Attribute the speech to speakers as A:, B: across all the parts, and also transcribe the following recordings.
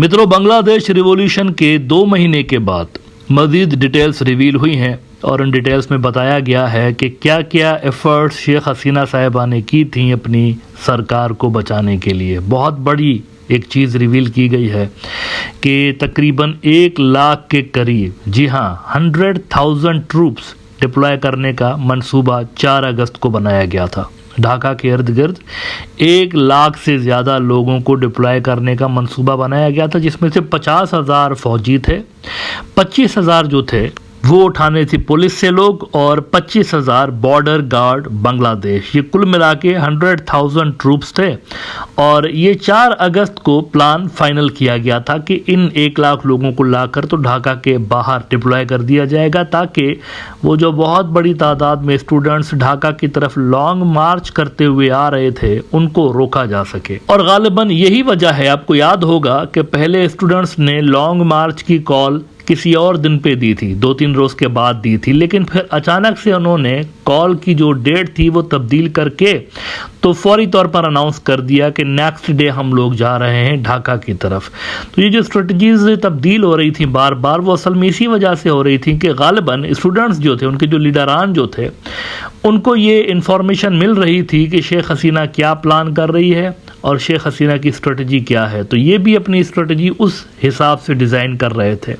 A: मित्रों, बांग्लादेश रिवॉल्यूशन के 2 महीने के बाद मजीद डिटेल्स रिवील हुई हैं और उन डिटेल्स में बताया गया है कि क्या क्या एफर्ट्स शेख हसीना साहिबा ने की थी अपनी सरकार को बचाने के लिए। बहुत बड़ी एक चीज़ रिवील की गई है कि तकरीबन 1 लाख के करीब, जी हाँ, 100,000 ट्रूप्स डिप्लॉय करने का मंसूबा 4 अगस्त को बनाया गया था। ढाका के इर्द गिर्द 1 लाख से ज़्यादा लोगों को डिप्लॉय करने का मंसूबा बनाया गया था, जिसमें से 50,000 फौजी थे, 25,000 जो थे वो उठाने थी पुलिस से लोग, और 25,000 बॉर्डर गार्ड बांग्लादेश। ये कुल मिला के 100,000 ट्रूप्स थे और ये 4 अगस्त को प्लान फाइनल किया गया था कि इन 1 लाख लोगों को लाकर तो ढाका के बाहर डिप्लॉय कर दिया जाएगा, ताकि वो जो बहुत बड़ी तादाद में स्टूडेंट्स ढाका की तरफ लॉन्ग मार्च करते हुए आ रहे थे उनको रोका जा सके। और गालिबन यही वजह है, आपको याद होगा कि पहले स्टूडेंट्स ने लॉन्ग मार्च की कॉल किसी और दिन पे दी थी, 2-3 रोज के बाद दी थी, लेकिन फिर अचानक से उन्होंने कॉल की जो डेट थी वो तब्दील करके तो फौरी तौर पर अनाउंस कर दिया कि नेक्स्ट डे हम लोग जा रहे हैं ढाका की तरफ। तो ये जो स्ट्रेटजीज तब्दील हो रही थी बार बार, वो असल में इसी वजह से हो रही थी कि गालिबन स्टूडेंट्स जो थे, उनके जो लीडरान जो थे, उनको ये इंफॉर्मेशन मिल रही थी कि शेख हसीना क्या प्लान कर रही है और शेख हसीना की स्ट्रेटजी क्या है। तो ये भी अपनी स्ट्रेटजी उस हिसाब से डिज़ाइन कर रहे थे।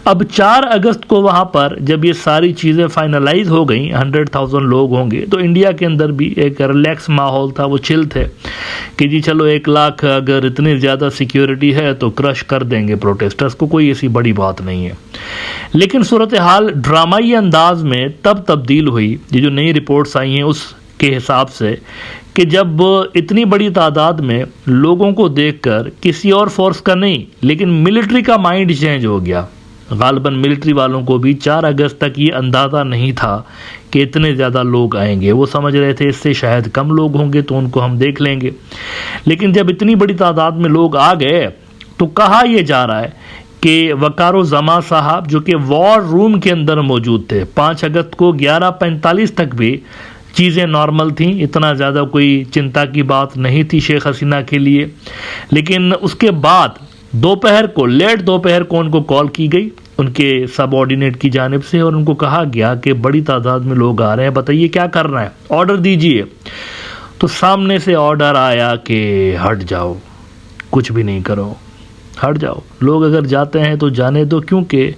A: अब 4 अगस्त को वहाँ पर जब ये सारी चीज़ें फाइनलाइज हो गई, 100,000 लोग होंगे, तो इंडिया के अंदर भी एक रिलैक्स माहौल था, वो चिल थे कि जी चलो 1 लाख अगर इतनी ज़्यादा सिक्योरिटी है तो क्रश कर देंगे प्रोटेस्टर्स को, कोई ऐसी बड़ी बात नहीं है। लेकिन सूरत हाल ड्रामाई अंदाज में तब तब्दील हुई, ये जो नई रिपोर्ट्स आई हैं उसके हिसाब से, कि जब इतनी बड़ी तादाद में लोगों को देखकर किसी और फोर्स का नहीं लेकिन मिलिट्री का माइंड चेंज हो गया। गालिबन मिलिट्री वालों को भी 4 अगस्त तक ये अंदाज़ा नहीं था कि इतने ज़्यादा लोग आएंगे। वो समझ रहे थे इससे शायद कम लोग होंगे तो उनको हम देख लेंगे। लेकिन जब इतनी बड़ी तादाद में लोग आ गए तो कहा यह जा रहा है कि वकारुज़्ज़मा साहब, जो कि वॉर रूम के अंदर मौजूद थे, 5 अगस्त को 11:45 तक भी चीज़ें नॉर्मल थीं, इतना ज़्यादा कोई चिंता की बात नहीं थी शेख हसीना के लिए। लेकिन उसके बाद दोपहर को, लेट दोपहर को उनको कॉल की गई उनके सबऑर्डिनेट की जानिब से और उनको कहा गया कि बड़ी तादाद में लोग आ रहे हैं, बताइए क्या करना है, ऑर्डर दीजिए। तो सामने से ऑर्डर आया कि हट जाओ, कुछ भी नहीं करो, हट जाओ। लोग अगर जाते हैं तो जाने दो, क्योंकि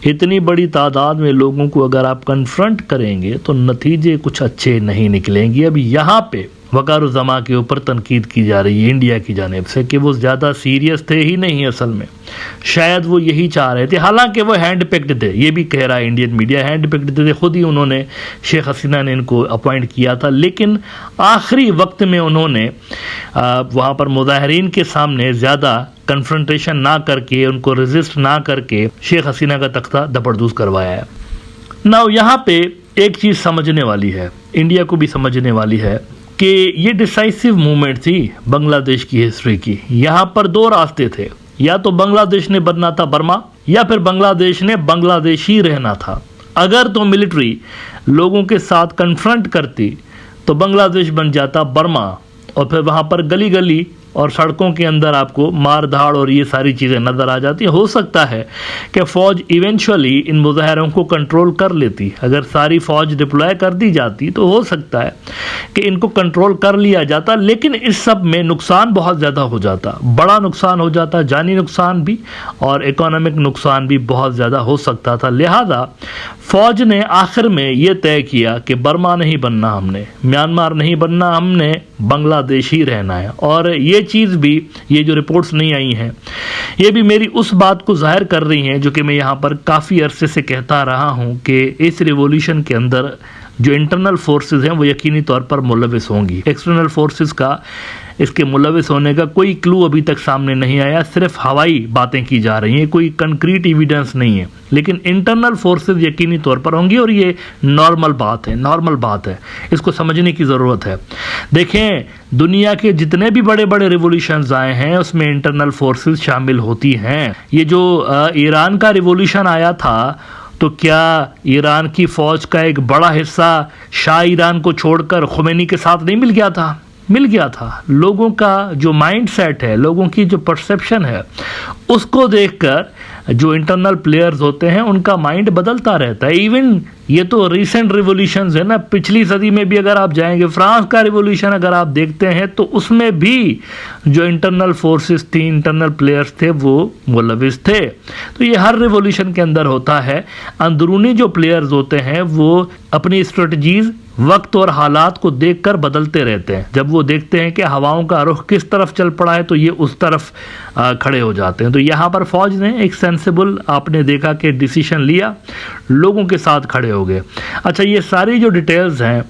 A: इतनी बड़ी तादाद में लोगों को अगर आप कन्फ्रंट करेंगे तो नतीजे कुछ अच्छे नहीं निकलेंगे। अब यहाँ पे वकारुज़्ज़मा के ऊपर तनकीद की जा रही है इंडिया की जानिब से कि वो ज़्यादा सीरियस थे ही नहीं, असल में शायद वो यही चाह रहे थे। हालांकि वो हैंड पिक्ड थे, ये भी कह रहा है इंडियन मीडिया, हैंड पिक्ड थे, खुद ही उन्होंने, शेख हसीना ने इनको अपॉइंट किया था। लेकिन आखिरी वक्त में उन्होंने वहाँ पर मुजाहिरीन के सामने ज़्यादा कन्फ्रंटेशन ना करके, उनको रेजिस्ट ना करके शेख हसीना का तख्ता दबरदूस करवाया है। नाउ यहाँ पे एक चीज़ समझने वाली है, इंडिया को भी समझने वाली है, कि ये डिसाइसिव मूवमेंट थी बांग्लादेश की हिस्ट्री की। यहाँ पर 2 रास्ते थे, या तो बांग्लादेश ने बनना था बर्मा, या फिर बांग्लादेश ने बांग्लादेशी रहना था। अगर तो मिलिट्री लोगों के साथ कन्फ्रंट करती तो बांग्लादेश बन जाता बर्मा, और फिर वहाँ पर गली गली और सड़कों के अंदर आपको मार धाड़ और ये सारी चीज़ें नज़र आ जाती। हो सकता है कि फ़ौज इवेंचुअली इन मुजाहिरों को कंट्रोल कर लेती। अगर सारी फ़ौज डिप्लॉय कर दी जाती तो हो सकता है कि इनको कंट्रोल कर लिया जाता, लेकिन इस सब में नुकसान बहुत ज़्यादा हो जाता, बड़ा नुकसान हो जाता, जानी नुकसान भी और इकोनॉमिक नुकसान भी बहुत ज़्यादा हो सकता था। लिहाजा फ़ौज ने आखिर में ये तय किया कि बर्मा नहीं बनना, हमने म्यांमार नहीं बनना, हमने बांग्लादेश ही रहना है। और ये चीज़ भी, ये जो रिपोर्ट्स नहीं आई हैं, ये भी मेरी उस बात को जाहिर कर रही हैं जो कि मैं यहाँ पर काफ़ी अरसे से कहता रहा हूँ कि इस रिवॉल्यूशन के अंदर जो इंटरनल फोर्सेस हैं वो यकीनी तौर पर मुलविस होंगी। एक्सटर्नल फोर्सेस का, इसके मुलविस होने का कोई क्लू अभी तक सामने नहीं आया, सिर्फ हवाई बातें की जा रही हैं, कोई कंक्रीट एविडेंस नहीं है। लेकिन इंटरनल फोर्सेस यकीनी तौर पर होंगी और ये नॉर्मल बात है, नॉर्मल बात है, इसको समझने की ज़रूरत है। देखें, दुनिया के जितने भी बड़े बड़े रिवॉल्यूशंस आए हैं उसमें इंटरनल फोर्सेस शामिल होती हैं। ये जो ईरान का रिवॉल्यूशन आया था, तो क्या ईरान की फ़ौज का एक बड़ा हिस्सा शाह ईरान को छोड़कर खुमैनी के साथ नहीं मिल गया था? मिल गया था। लोगों का जो माइंड सेट है, लोगों की जो परसेप्शन है, उसको देखकर जो इंटरनल प्लेयर्स होते हैं उनका माइंड बदलता रहता है। इवन ये तो रिसेंट रिवॉल्यूशंस है ना, पिछली सदी में भी अगर आप जाएंगे, फ्रांस का रिवॉल्यूशन अगर आप देखते हैं तो उसमें भी जो इंटरनल फोर्सेस थी, इंटरनल प्लेयर्स थे, वो मुलविस थे। तो ये हर रिवॉल्यूशन के अंदर होता है। अंदरूनी जो प्लेयर्स होते हैं वो अपनी स्ट्रेटजीज वक्त और हालात को देखकर बदलते रहते हैं। जब वो देखते हैं कि हवाओं का रुख किस तरफ चल पड़ा है तो ये उस तरफ खड़े हो जाते हैं। तो यहाँ पर फौज ने एक सेंसिबल, आपने देखा कि डिसीजन लिया, लोगों के साथ खड़े हो गए। अच्छा, ये सारी जो डिटेल्स हैं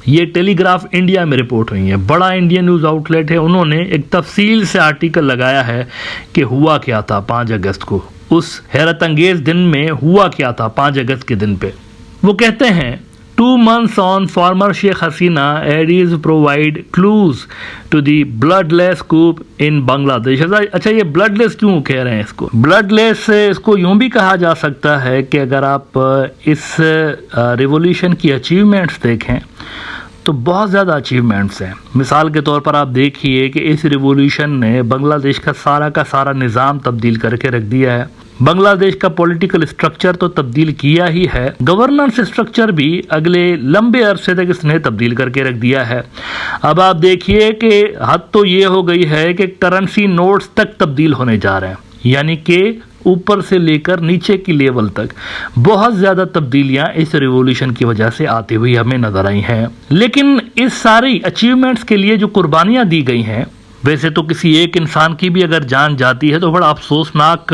A: ये टेलीग्राफ इंडिया में रिपोर्ट हुई है, बड़ा इंडियन न्यूज़ आउटलेट है। उन्होंने एक तफसील से आर्टिकल लगाया है कि हुआ क्या था 5 अगस्त को, उस हैरत अंगेज दिन में हुआ क्या था 5 अगस्त के दिन पे। वो कहते हैं 2 months on, former Sheikh Hasina aides provide clues to the bloodless coup in Bangladesh। अच्छा, ये bloodless क्यों कह रहे हैं इसको? bloodless इसको यूं भी कहा जा सकता है कि अगर आप इस रिवॉल्यूशन की अचीवमेंट्स देखें तो बहुत ज़्यादा अचीवमेंट्स हैं। मिसाल के तौर पर आप देखिए कि इस रिवॉल्यूशन ने बांग्लादेश का सारा निज़ाम तब्दील करके रख दिया है। बांग्लादेश का पॉलिटिकल स्ट्रक्चर तो तब्दील किया ही है, गवर्नेंस स्ट्रक्चर भी अगले लंबे अरसे तक इसने तब्दील करके रख दिया है। अब आप देखिए कि हद तो ये हो गई है कि करेंसी नोट्स तक तब्दील होने जा रहे हैं, यानी कि ऊपर से लेकर नीचे की लेवल तक बहुत ज़्यादा तब्दीलियां इस रिवॉल्यूशन की वजह से आती हुई हमें नजर आई हैं। लेकिन इस सारी अचीवमेंट्स के लिए जो कुर्बानियां दी गई हैं, वैसे तो किसी एक इंसान की भी अगर जान जाती है तो बड़ा अफसोसनाक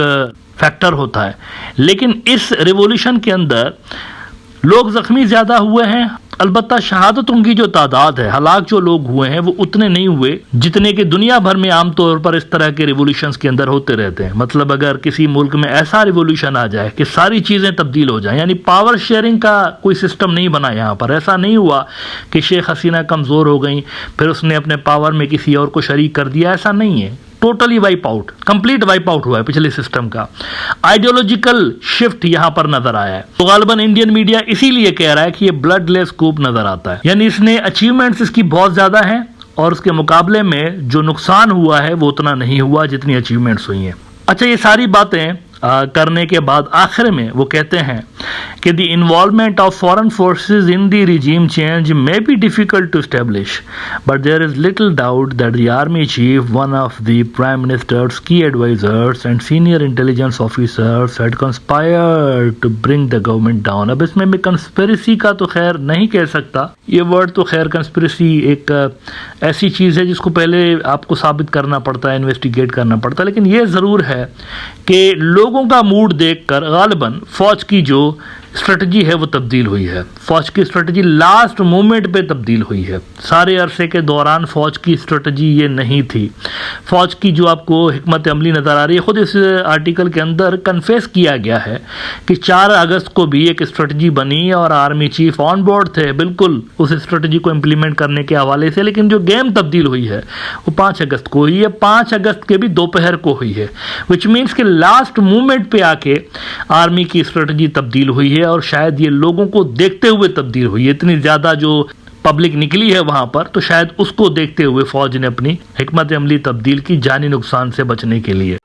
A: फैक्टर होता है, लेकिन इस रिवॉल्यूशन के अंदर लोग जख्मी ज़्यादा हुए हैं। अलबत्ता शहादतों की जो तादाद है, हलाक जो लोग हुए हैं वो उतने नहीं हुए जितने कि दुनिया भर में आमतौर पर इस तरह के रिवॉल्यूशंस के अंदर होते रहते हैं। मतलब अगर किसी मुल्क में ऐसा रिवॉल्यूशन आ जाए कि सारी चीज़ें तब्दील हो जाएं, यानी पावर शेयरिंग का कोई सिस्टम नहीं बना यहाँ पर। ऐसा नहीं हुआ कि शेख हसीना कमज़ोर हो गई फिर उसने अपने पावर में किसी और को शरीक कर दिया, ऐसा नहीं है। Totally wipe out, complete wipe out हुआ है पिछले सिस्टम का। आइडियोलॉजिकल शिफ्ट यहां पर नजर आया है। तो गालिबन इंडियन मीडिया इसीलिए कह रहा है कि ये ब्लडलेस कूप नजर आता है, यानी इसने अचीवमेंट्स इसकी बहुत ज्यादा हैं और उसके मुकाबले में जो नुकसान हुआ है वो उतना नहीं हुआ जितनी अचीवमेंट्स हुई हैं। अच्छा, ये सारी बातें करने के बाद आखिर में वो कहते हैं कि the involvement of foreign forces in the regime change may be difficult to establish, but there is little doubt that the army chief, one of the prime minister's key advisers and senior intelligence officers had conspired to bring the government down. अब इसमें मैं conspiracy का तो खैर नहीं कह सकता, ये वर्ड तो खैर कंस्पिरेसी एक ऐसी चीज़ है जिसको पहले आपको साबित करना पड़ता है, इन्वेस्टिगेट करना पड़ता है। लेकिन ये ज़रूर है कि लोगों का मूड देखकर गालिबन फौज की जो स्ट्रेटजी है वो तब्दील हुई है। फौज की स्ट्रेटजी लास्ट मोमेंट पे तब्दील हुई है। सारे अरसे के दौरान फौज की स्ट्रेटजी ये नहीं थी। फौज की जो आपको हिकमत अमली नज़र आ रही है, खुद इस आर्टिकल के अंदर कन्फेस किया गया है कि 4 अगस्त को भी एक स्ट्रेटजी बनी और आर्मी चीफ ऑन बोर्ड थे बिल्कुल उस स्ट्रेटजी को इम्प्लीमेंट करने के हवाले से। लेकिन जो गेम तब्दील हुई है वो 5 अगस्त को हुई है, 5 अगस्त के भी दोपहर को हुई है, विच मीन्स कि लास्ट मोमेंट पे आके आर्मी की स्ट्रेटजी तब्दील हुई है और शायद ये लोगों को देखते हुए तब्दील हुई है। इतनी ज्यादा जो पब्लिक निकली है वहां पर, तो शायद उसको देखते हुए फौज ने अपनी हिकमत अमली तब्दील की जानी नुकसान से बचने के लिए।